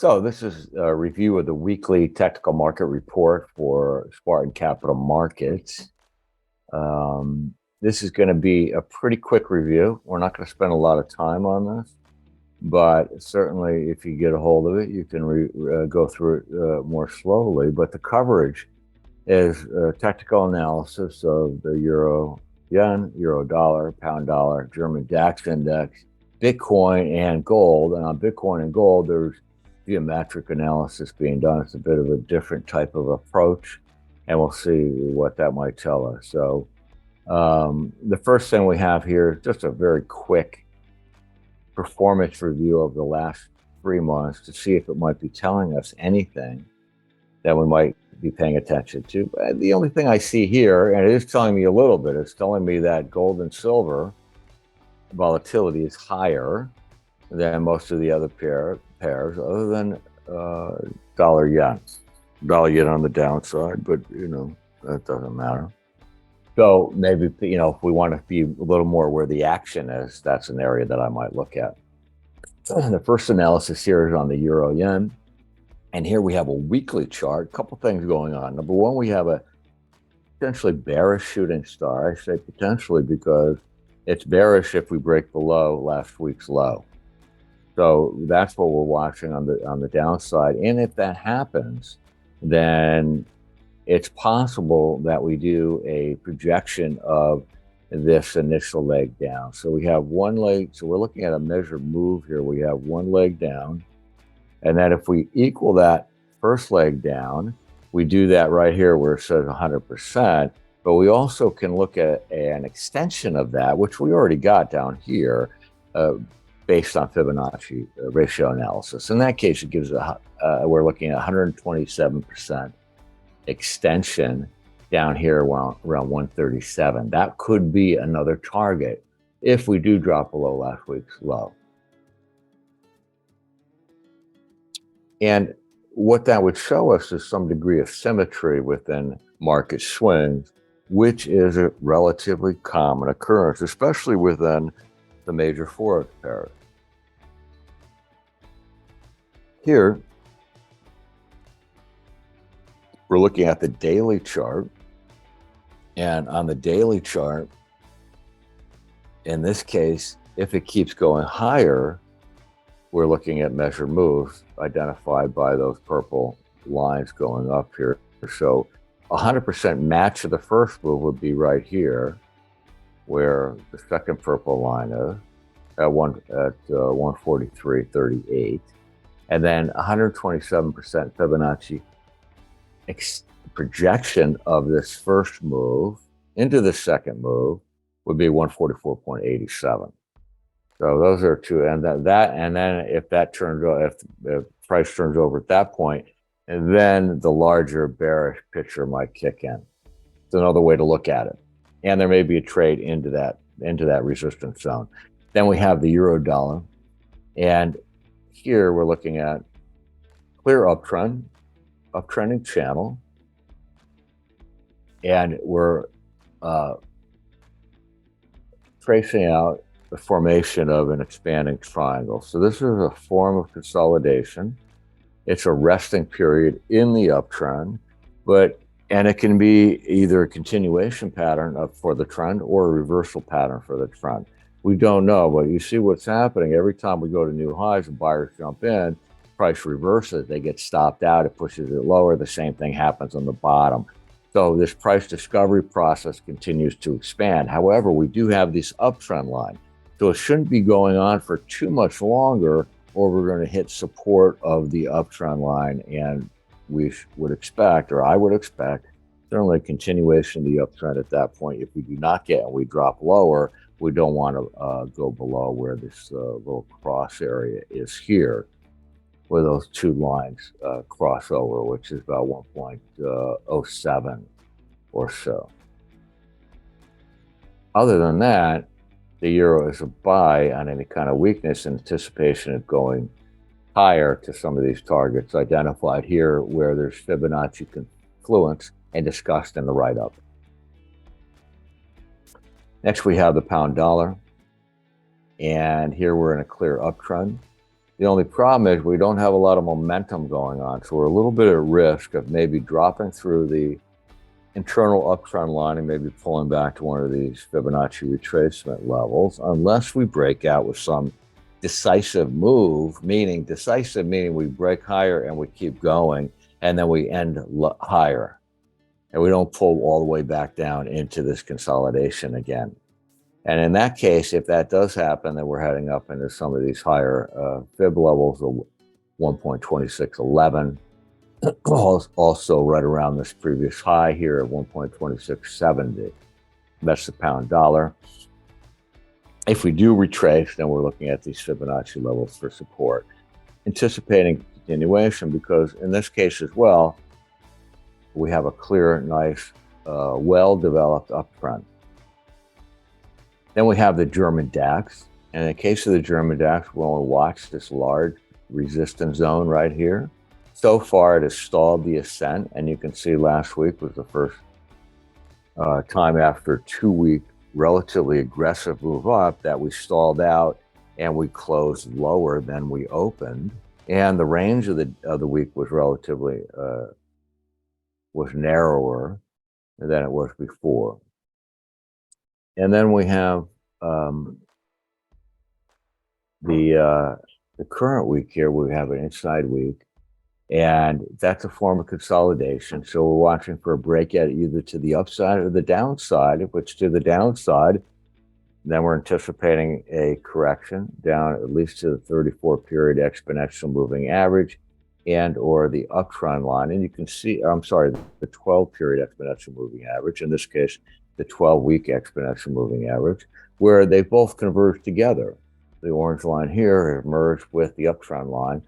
So this is a review of the weekly technical market report for Spartan Capital Markets. This is going to be a pretty quick review. We're not going to spend a lot of time on this, but certainly if you get a hold of it, you can go through it more slowly. But the coverage is a technical analysis of the euro yen, euro dollar, pound dollar, German DAX index, Bitcoin, and gold. And on Bitcoin and gold, there's geometric analysis being done. It's a bit of a different type of approach, and we'll see what that might tell us. So the first thing we have here is just a very quick performance review of the last 3 months to see if it might be telling us anything that we might be paying attention to. The only thing I see here, and it is telling me a little bit, it's telling me that gold and silver volatility is higher than most of the other pairs, other than dollar yen. Dollar yen on the downside, but that doesn't matter. So maybe if we want to be a little more where the action is, that's an area that I might look at. The first analysis here is on the euro yen. And here we have a weekly chart, a couple things going on. Number one, we have a potentially bearish shooting star. I say potentially because it's bearish if we break below last week's low. So that's what we're watching on the downside. And if that happens, then it's possible that we do a projection of this initial leg down. So we have one leg. So we're looking at a measured move here. We have one leg down. And then if we equal that first leg down, we do that right here where it says 100%. But we also can look at an extension of that, which we already got down here, based on Fibonacci ratio analysis. In that case, it gives we're looking at 127% extension down here around 137. That could be another target if we do drop below last week's low. And what that would show us is some degree of symmetry within market swings, which is a relatively common occurrence, especially within the major forex pairs. Here, we're looking at the daily chart. And on the daily chart, in this case, if it keeps going higher, we're looking at measured moves identified by those purple lines going up here. So 100% match of the first move would be right here, where the second purple line is at 143.38, and then 127% Fibonacci projection of this first move into the second move would be 144.87. So those are two, and then if that turns, if the price turns over at that point, and then the larger bearish picture might kick in. It's another way to look at it, and there may be a trade into that resistance zone. Then we have the euro dollar, and here we're looking at clear uptrending channel, and we're tracing out the formation of an expanding triangle. So this is a form of consolidation. It's a resting period in the uptrend, and it can be either a continuation pattern for the trend or a reversal pattern for the trend. We don't know, but you see what's happening. Every time we go to new highs and buyers jump in, price reverses, they get stopped out, it pushes it lower. The same thing happens on the bottom. So this price discovery process continues to expand. However, we do have this uptrend line. So it shouldn't be going on for too much longer, or we're going to hit support of the uptrend line. And we would expect, or I would expect, certainly a continuation of the uptrend at that point. If we do not get and we drop lower, we don't want to go below where this little cross area is here, where those two lines cross over, which is about 1.07 or so. Other than that, the euro is a buy on any kind of weakness in anticipation of going higher to some of these targets identified here where there's Fibonacci confluence and discussed in the write-up. Next, we have the pound dollar. And here we're in a clear uptrend. The only problem is we don't have a lot of momentum going on. So we're a little bit at risk of maybe dropping through the internal uptrend line and maybe pulling back to one of these Fibonacci retracement levels, unless we break out with some decisive move, meaning we break higher and we keep going, and then we end higher. And we don't pull all the way back down into this consolidation again. And in that case, if that does happen, then we're heading up into some of these higher fib levels of 1.2611, also right around this previous high here at 1.2670. That's the pound dollar. If we do retrace, then we're looking at these Fibonacci levels for support, anticipating continuation, because in this case as well, we have a clear, nice, well-developed uptrend. Then we have the German DAX. And in the case of the German DAX, we'll only watch this large resistance zone right here. So far, it has stalled the ascent. And you can see last week was the first time after 2 week relatively aggressive move up that we stalled out and we closed lower than we opened. And the range of the week was relatively was narrower than it was before. And then we have the current week here. We have an inside week, and that's a form of consolidation. So we're watching for a breakout either to the upside or the downside. If it's to the downside, then we're anticipating a correction down at least to the 34-period exponential moving average and or the uptrend line. And you can see, I'm sorry, the 12-period exponential moving average, in this case, the 12-week exponential moving average, where they both converge together. The orange line here merged with the uptrend line.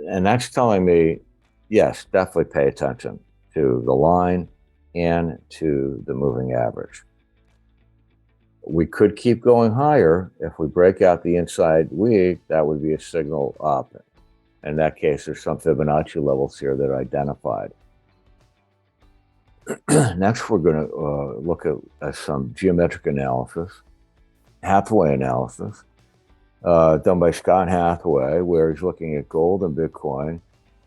And that's telling me, yes, definitely pay attention to the line and to the moving average. We could keep going higher. If we break out the inside week, that would be a signal up. In that case, there's some Fibonacci levels here that are identified. Next, we're going to look at some geometric analysis, Hathaway analysis, done by Scott Hathaway, where he's looking at gold and Bitcoin.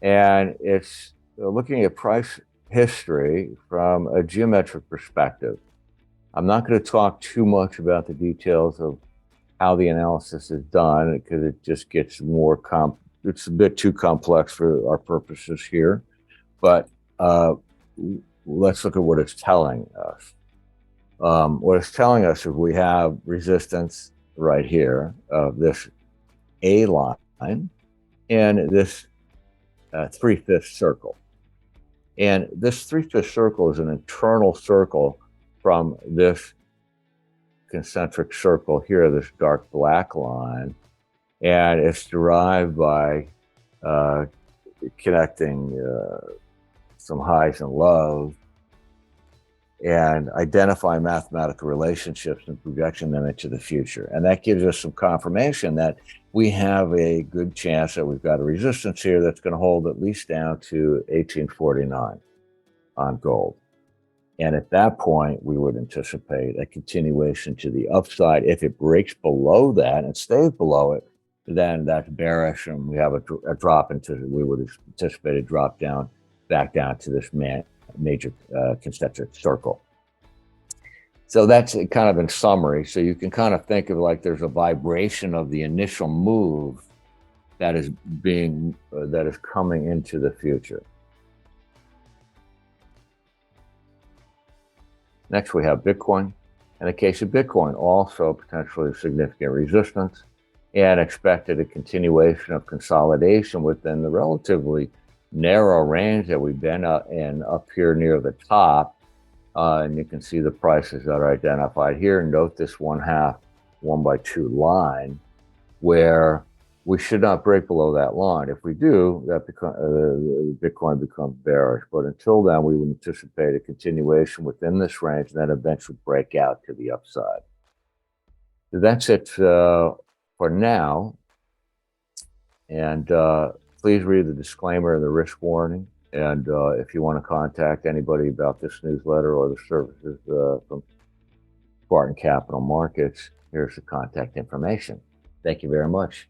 And it's looking at price history from a geometric perspective. I'm not going to talk too much about the details of how the analysis is done, because it just gets more it's a bit too complex for our purposes here. But let's look at what it's telling us. What it's telling us is we have resistance right here of this A line and this 3/5 circle. And this 3/5 circle is an internal circle from this concentric circle here, this dark black line. And it's derived by connecting some highs and lows and identify mathematical relationships and projecting them into the future. And that gives us some confirmation that we have a good chance that we've got a resistance here that's going to hold at least down to 1849 on gold. And at that point, we would anticipate a continuation to the upside. If it breaks below that and stays below it, then that's bearish, and we have a drop into, we would anticipate a drop down, back down to this major concentric circle. So that's kind of in summary. So you can kind of think of like there's a vibration of the initial move that is coming into the future. Next, we have Bitcoin. In the case of Bitcoin, also potentially significant resistance, and expected a continuation of consolidation within the relatively narrow range that we've been in up here near the top. And you can see the prices that are identified here. Note this 1/2, 1/2 line, where we should not break below that line. If we do, that Bitcoin becomes bearish. But until then, we would anticipate a continuation within this range and then eventually break out to the upside. So that's it for now. And please read the disclaimer and the risk warning. And if you want to contact anybody about this newsletter or the services from Spartan Capital Markets, here's the contact information. Thank you very much.